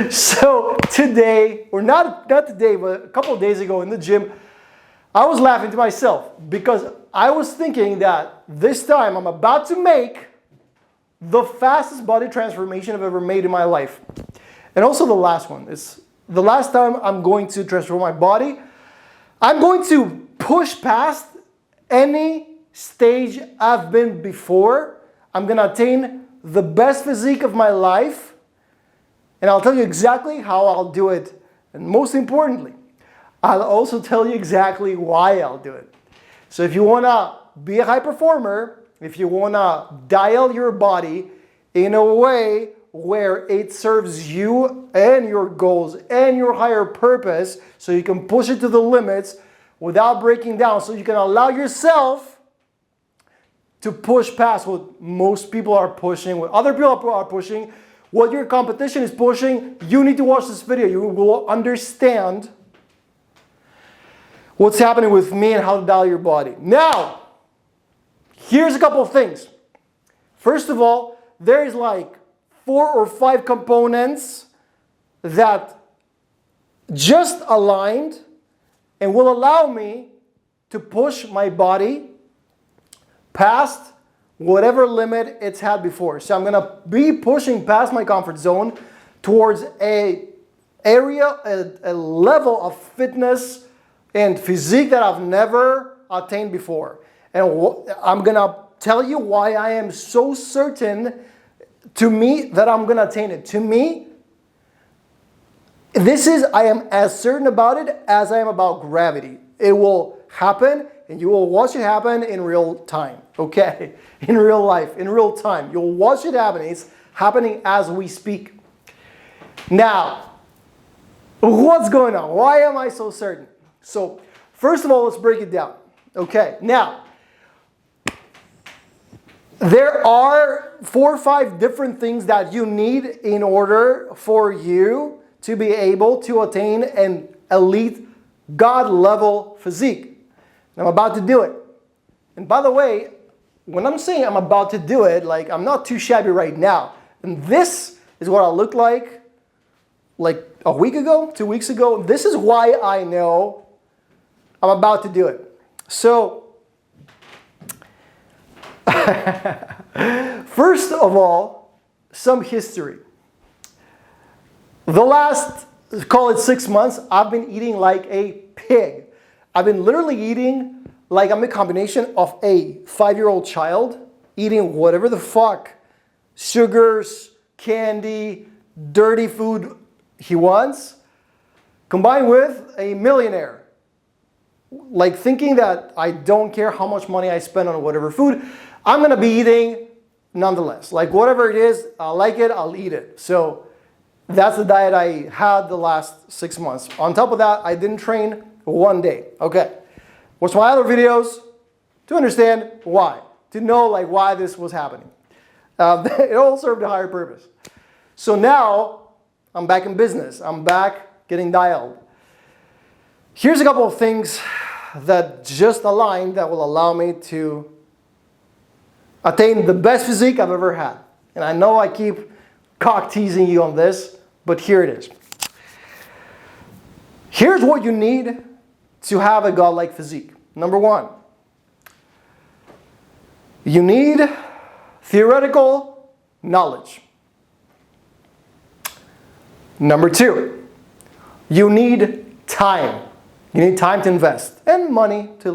So today, or not today, but a couple of days ago in the gym, I was laughing to myself because I was thinking that this time I'm about to make the fastest body transformation I've ever made in my life. And also the last one. It's the last time I'm going to transform my body. I'm going to push past any stage I've been before. I'm going to attain the best physique of my life. And I'll tell you exactly how I'll do it. And most importantly, I'll also tell you exactly why I'll do it. So if you want to be a high performer, if you want to dial your body in a way where it serves you and your goals and your higher purpose, so you can push it to the limits without breaking down, so you can allow yourself to push past what most people are pushing, what other people are pushing, what your competition is pushing. You need to watch this video. You will understand what's happening with me and how to dial your body. Now, here's a couple of things. First of all, there's like 4 or 5 components that just aligned and will allow me to push my body past whatever limit it's had before. So I'm gonna be pushing past my comfort zone towards a level of fitness and physique that I've never attained before. And I'm gonna tell you why I am so certain to me that I'm gonna attain it. To me, I am as certain about it as I am about gravity. It will happen, and you will watch it happen in real time, okay? In real life, in real time. You'll watch it happen. It's happening as we speak. Now, what's going on? Why am I so certain? So, first of all, let's break it down. Okay, now, there are 4 or 5 different things that you need in order for you to be able to attain an elite God-level physique. I'm about to do it. And by the way, when I'm saying I'm about to do it, like I'm not too shabby right now. And this is what I looked like a week ago, 2 weeks ago. This is why I know I'm about to do it. So, first of all, some history. The last, call it 6 months, I've been eating like a pig. I've been literally eating like I'm a combination of a 5-year-old child eating whatever the fuck, sugars, candy, dirty food he wants, combined with a millionaire. Like thinking that I don't care how much money I spend on whatever food, I'm gonna be eating nonetheless. Like whatever it is, I like it, I'll eat it. So that's the diet I had the last 6 months. On top of that, I didn't train 1 day. Okay. Watch my other videos to understand why. To know like why this was happening. It all served a higher purpose. So now, I'm back in business. I'm back getting dialed. Here's a couple of things that just aligned that will allow me to attain the best physique I've ever had. And I know I keep cock teasing you on this, but here it is. Here's what you need to have a godlike physique. Number 1, you need theoretical knowledge. Number 2, you need time. You need time to invest and money to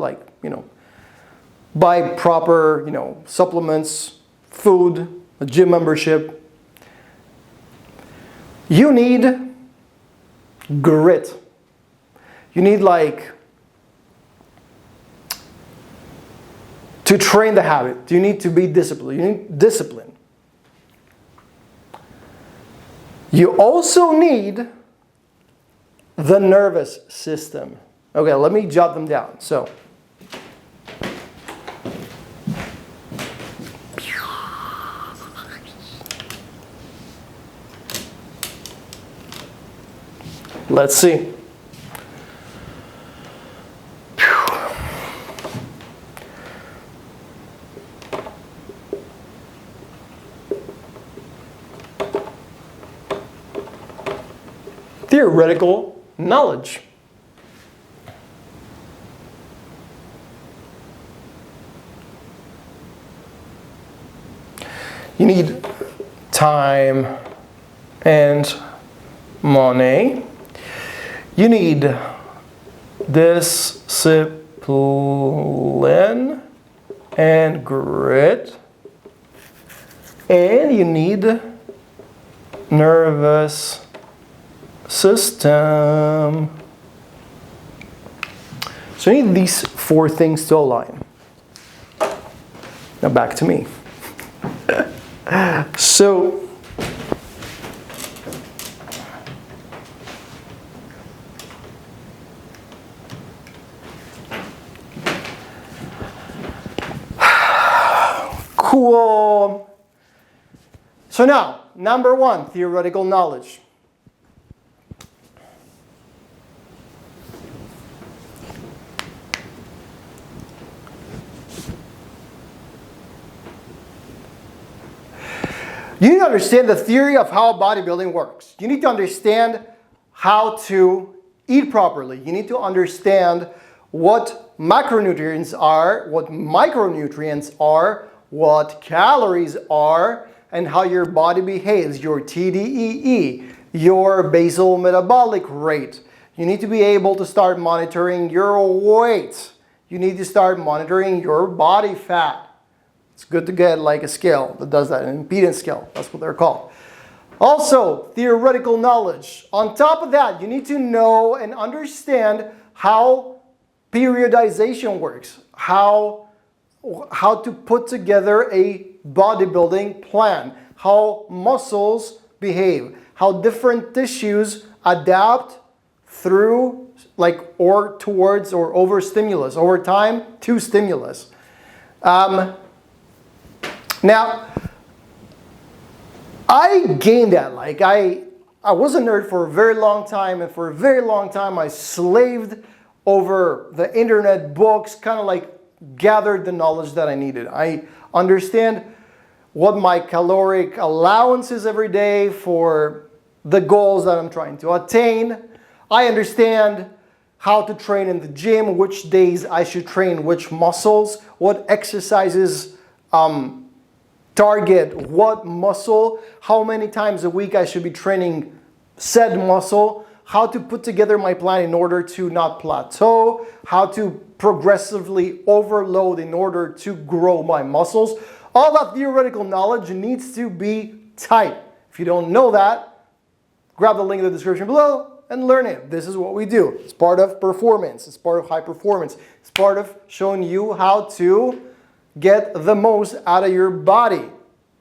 buy proper, supplements, food, a gym membership. You need grit. You need to train the habit. You need to be disciplined. You need discipline. You also need the nervous system. Okay, let me jot them down. So, let's see. theoretical knowledge. You need time and money. You need discipline and grit. And you need nervous system. So you need these 4 things to align. Now back to me. So cool. So now, number 1, theoretical knowledge. You need to understand the theory of how bodybuilding works. You need to understand how to eat properly. You need to understand what macronutrients are, what micronutrients are, what calories are, and how your body behaves, your TDEE, your basal metabolic rate. You need to be able to start monitoring your weight. You need to start monitoring your body fat. It's good to get like a scale that does that, an impedance scale. That's what they're called. Also, theoretical knowledge. On top of that, you need to know and understand how periodization works, how to put together a bodybuilding plan, how muscles behave, how different tissues adapt through, like, or towards or over stimulus, over time to stimulus. Now, I gained that. Like, I was a nerd for a very long time, and for a very long time I slaved over the internet, books, kind of like gathered the knowledge that I needed. I understand what my caloric allowance is every day for the goals that I'm trying to attain. I understand how to train in the gym, which days I should train which muscles, what exercises target what muscle, how many times a week I should be training said muscle, how to put together my plan in order to not plateau, how to progressively overload in order to grow my muscles. All that theoretical knowledge needs to be tight. If you don't know that, grab the link in the description below and learn it. This is what we do. It's part of performance. It's part of high performance. It's part of showing you how to get the most out of your body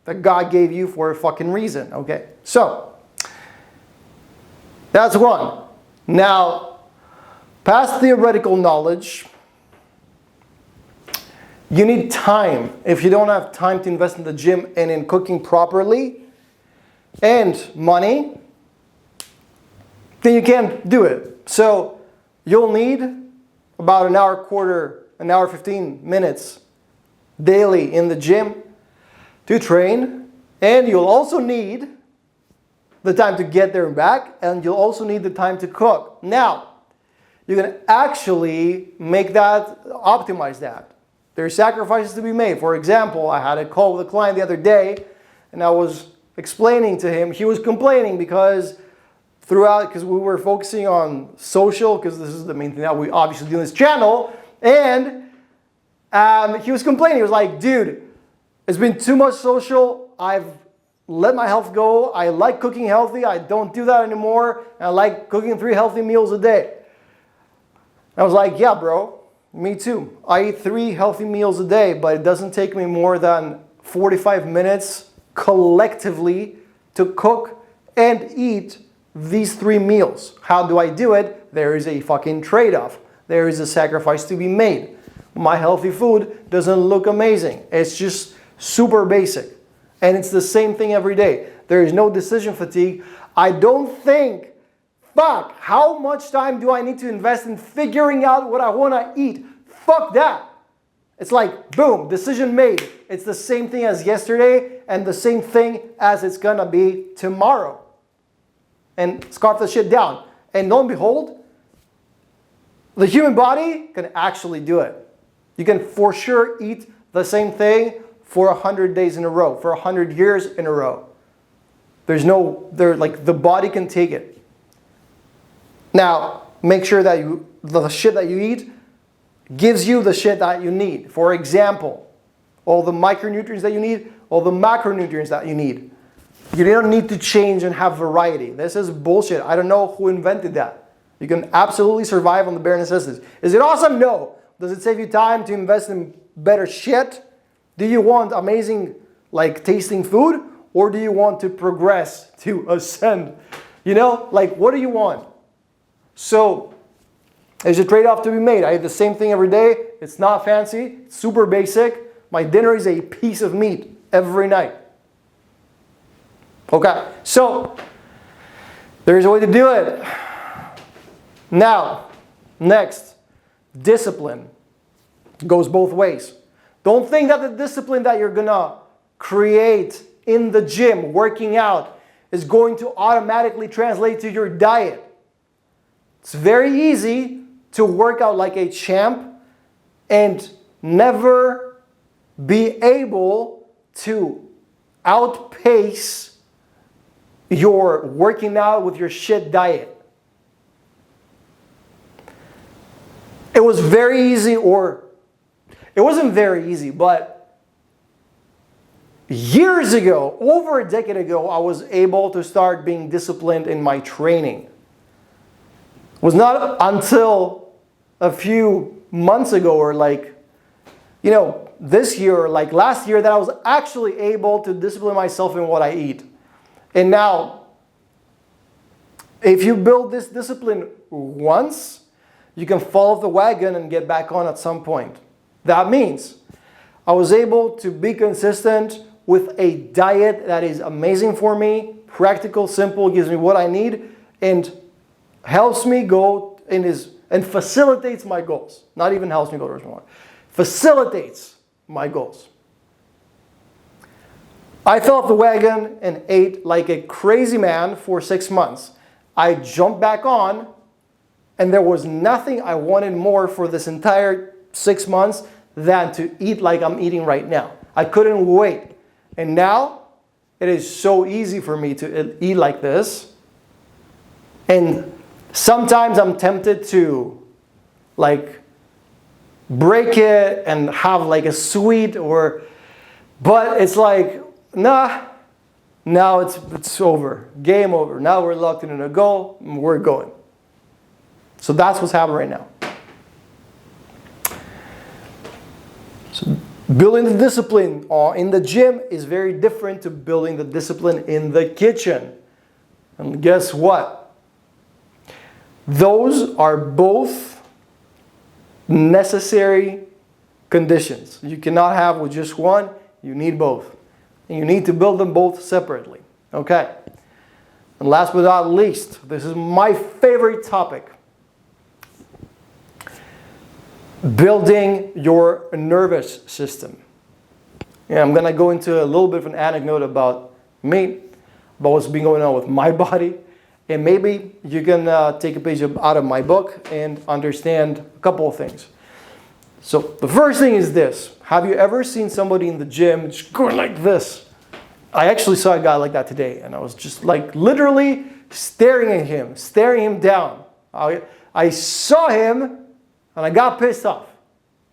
that God gave you for a fucking reason. Okay, so that's 1. Now, past theoretical knowledge, you need time. If you don't have time to invest in the gym and in cooking properly, and money, then you can't do it. So you'll need about an hour, 15 minutes daily in the gym to train, and you'll also need the time to get there and back, and you'll also need the time to cook. Now, you can actually make that, optimize that. There are sacrifices to be made. For example, I had a call with a client the other day, and I was explaining to him, he was complaining because we were focusing on social, because this is the main thing that we obviously do in this channel, and he was complaining. He was like, dude, it's been too much social. I've let my health go. I like cooking healthy. I don't do that anymore. And I like cooking 3 healthy meals a day. I was like, yeah, bro, me too. I eat 3 healthy meals a day, but it doesn't take me more than 45 minutes collectively to cook and eat these 3 meals. How do I do it? There is a fucking trade-off. There is a sacrifice to be made. My healthy food doesn't look amazing. It's just super basic. And it's the same thing every day. There is no decision fatigue. I don't think, fuck, how much time do I need to invest in figuring out what I want to eat? Fuck that. It's like, boom, decision made. It's the same thing as yesterday and the same thing as it's gonna be tomorrow. and scarf the shit down. And lo and behold, the human body can actually do it. You can for sure eat the same thing for 100 days in a row, for 100 years in a row. Like the body can take it. Now, make sure that the shit that you eat gives you the shit that you need. For example, all the micronutrients that you need, all the macronutrients that you need. You don't need to change and have variety. This is bullshit. I don't know who invented that. You can absolutely survive on the bare necessities. Is it awesome? No. Does it save you time to invest in better shit? Do you want amazing, like, tasting food? Or do you want to progress, to ascend? You know, like, what do you want? So, there's a trade-off to be made. I eat the same thing every day. It's not fancy. It's super basic. My dinner is a piece of meat every night. Okay, so there's a way to do it. Now, next, discipline. Goes both ways. Don't think that the discipline that you're gonna create in the gym, working out, is going to automatically translate to your diet. It's very easy to work out like a champ and never be able to outpace your working out with your shit diet. It was very easy, or it wasn't very easy, but years ago, over a decade ago, I was able to start being disciplined in my training. It was not until a few months ago, or this year, or like last year, that I was actually able to discipline myself in what I eat. And now, if you build this discipline once, you can fall off the wagon and get back on at some point. That means I was able to be consistent with a diet that is amazing for me, practical, simple, gives me what I need, and helps me go and facilitates my goals. Not even helps me go towards more. Facilitates my goals. I fell off the wagon and ate like a crazy man for 6 months. I jumped back on, and there was nothing I wanted more for this entire 6 months than to eat like I'm eating right now. I couldn't wait. And now, it is so easy for me to eat like this. And sometimes I'm tempted to like break it and have like a sweet, but it's like, nah, now it's over. Game over. Now we're locked in a goal, and we're going. So that's what's happening right now. So building the discipline in the gym is very different to building the discipline in the kitchen. And guess what? Those are both necessary conditions. You cannot have with just one. You need both. And you need to build them both separately. Okay. And last but not least, this is my favorite topic. Building your nervous system. Yeah, I'm going to go into a little bit of an anecdote about me, about what's been going on with my body. And maybe you can take a page out of my book and understand a couple of things. So the first thing is this. Have you ever seen somebody in the gym just going like this? I actually saw a guy like that today, and I was just like literally staring at him, staring him down. I saw him and I got pissed off.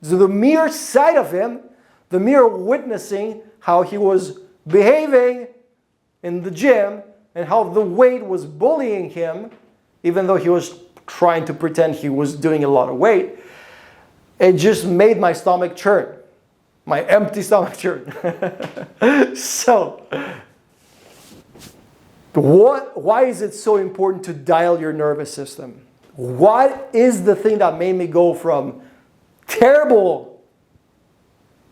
So the mere sight of him, the mere witnessing how he was behaving in the gym and how the weight was bullying him, even though he was trying to pretend he was doing a lot of weight, it just made my stomach churn. My empty stomach churn. So, why is it so important to dial your nervous system? What is the thing that made me go from terrible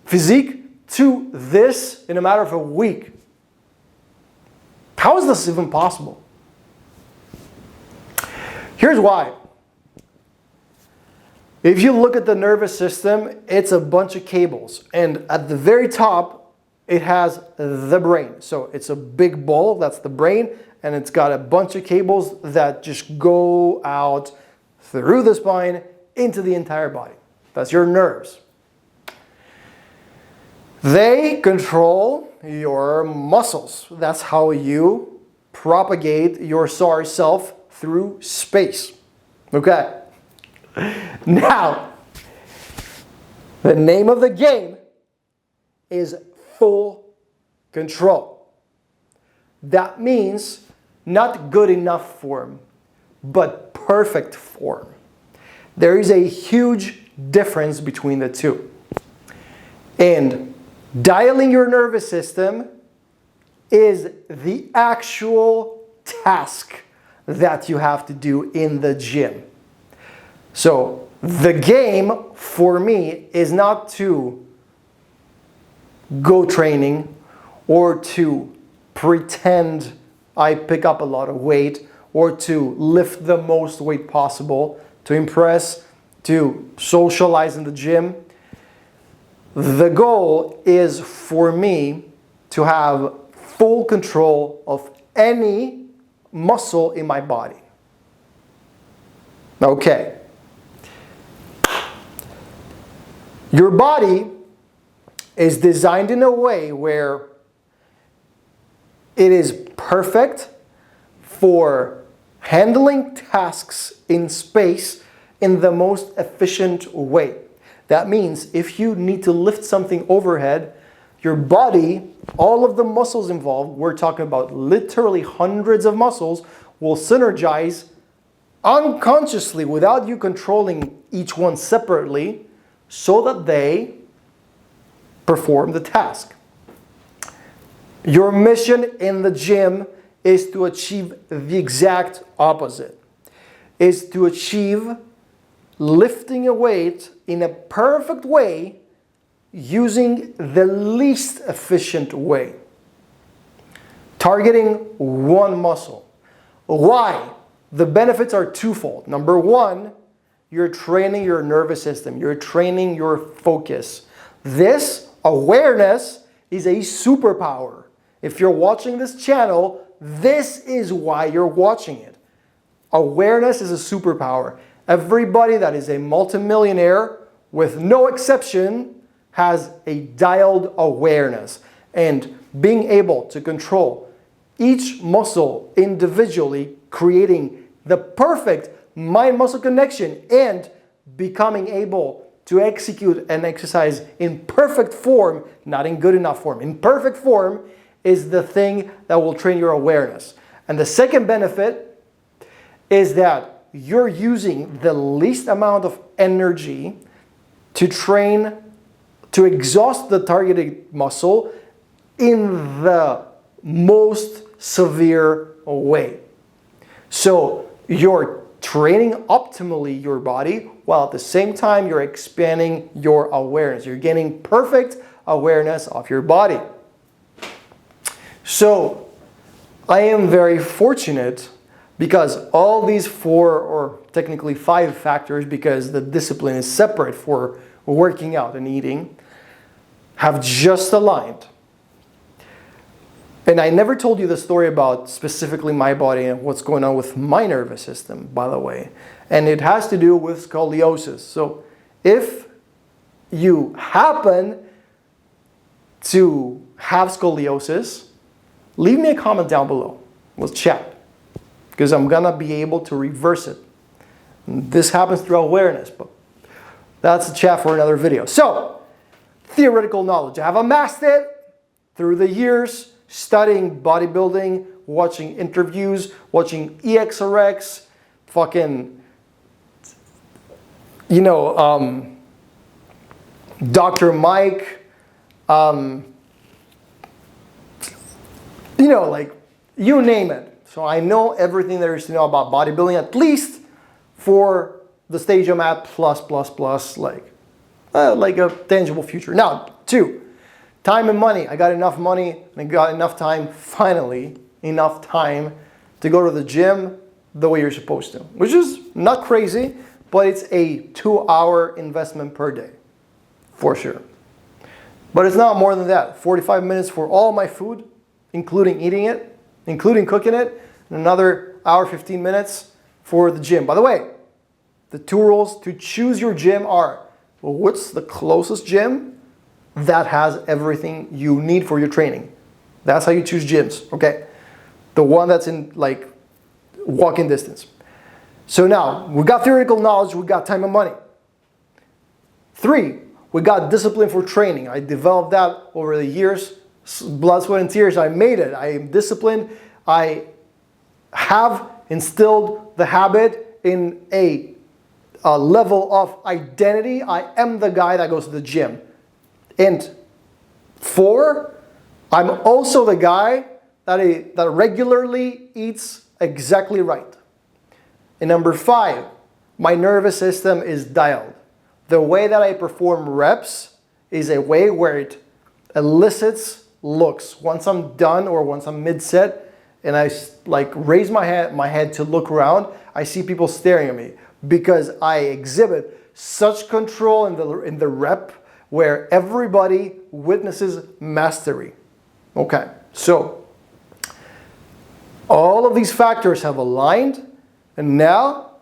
physique to this in a matter of a week? How is this even possible? Here's why. If you look at the nervous system, it's a bunch of cables. And at the very top it has the brain. So it's a big ball, that's the brain, and it's got a bunch of cables that just go out through the spine into the entire body. That's your nerves. They control your muscles. That's how you propagate your sorry self through space. Okay? Now, the name of the game is full control. That means not good enough form, but perfect form. There is a huge difference between the two. And dialing your nervous system is the actual task that you have to do in the gym. So the game for me is not to go training or to pretend I pick up a lot of weight or to lift the most weight possible, to impress, to socialize in the gym. The goal is for me to have full control of any muscle in my body. Okay. Your body is designed in a way where it is perfect for handling tasks in space in the most efficient way. That means if you need to lift something overhead, your body, all of the muscles involved, we're talking about literally hundreds of muscles, will synergize unconsciously without you controlling each one separately so that they perform the task. Your mission in the gym is to achieve the exact opposite. Is to achieve lifting a weight in a perfect way using the least efficient way. Targeting one muscle. Why? The benefits are twofold. Number one, you're training your nervous system. You're training your focus. This awareness is a superpower. If you're watching this channel, this is why you're watching it. Awareness is a superpower. Everybody that is a multimillionaire, with no exception, has a dialed awareness. And being able to control each muscle individually, creating the perfect mind-muscle connection and becoming able to execute an exercise in perfect form, not in good enough form, in perfect form, is the thing that will train your awareness. And the second benefit is that you're using the least amount of energy to train, to exhaust the targeted muscle in the most severe way. So you're training optimally your body while at the same time you're expanding your awareness. You're gaining perfect awareness of your body. So I am very fortunate because all these 4 or technically 5 factors, because the discipline is separate for working out and eating, have just aligned. And I never told you the story about specifically my body and what's going on with my nervous system, by the way. And it has to do with scoliosis. So if you happen to have scoliosis, leave me a comment down below. Let's chat. Because I'm going to be able to reverse it. And this happens through awareness, but that's a chat for another video. So, theoretical knowledge. I have amassed it through the years, studying bodybuilding, watching interviews, watching EXRX, fucking, Dr. Mike, like, you name it. So I know everything there is to know about bodybuilding, at least for the stage I'm at, plus, like a tangible future. Now, 2, time and money. I got enough money and I got enough time, finally, enough time to go to the gym the way you're supposed to, which is not crazy, but it's a 2-hour investment per day, for sure. But it's not more than that. 45 minutes for all my food, including eating it, including cooking it, and another hour, 15 minutes for the gym. By the way, the 2 rules to choose your gym are, well, what's the closest gym that has everything you need for your training? That's how you choose gyms, okay? The one that's in like walking distance. So now, we got theoretical knowledge, we got time and money. 3, we got discipline for training. I developed that over the years, blood, sweat, and tears. I made it. I am disciplined. I have instilled the habit in a level of identity. I am the guy that goes to the gym. And 4, I'm also the guy that regularly eats exactly right. And number 5, my nervous system is dialed. The way that I perform reps is a way where it elicits looks. Once I'm done or once I'm mid-set and I like raise my head to look around, I see people staring at me because I exhibit such control in the rep where everybody witnesses mastery. Okay, so all of these factors have aligned, and now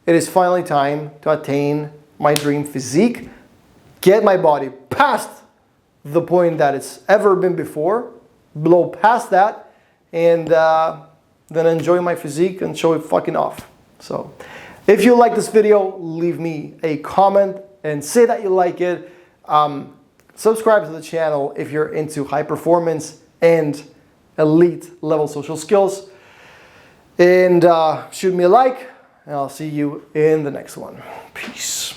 it is finally time to attain my dream physique, get my body past the point that it's ever been before, blow past that, and then enjoy my physique and show it fucking off. So if you like this video, leave me a comment and say that you like it. Subscribe to the channel if you're into high performance and elite level social skills. And shoot me a like, and I'll see you in the next one. Peace.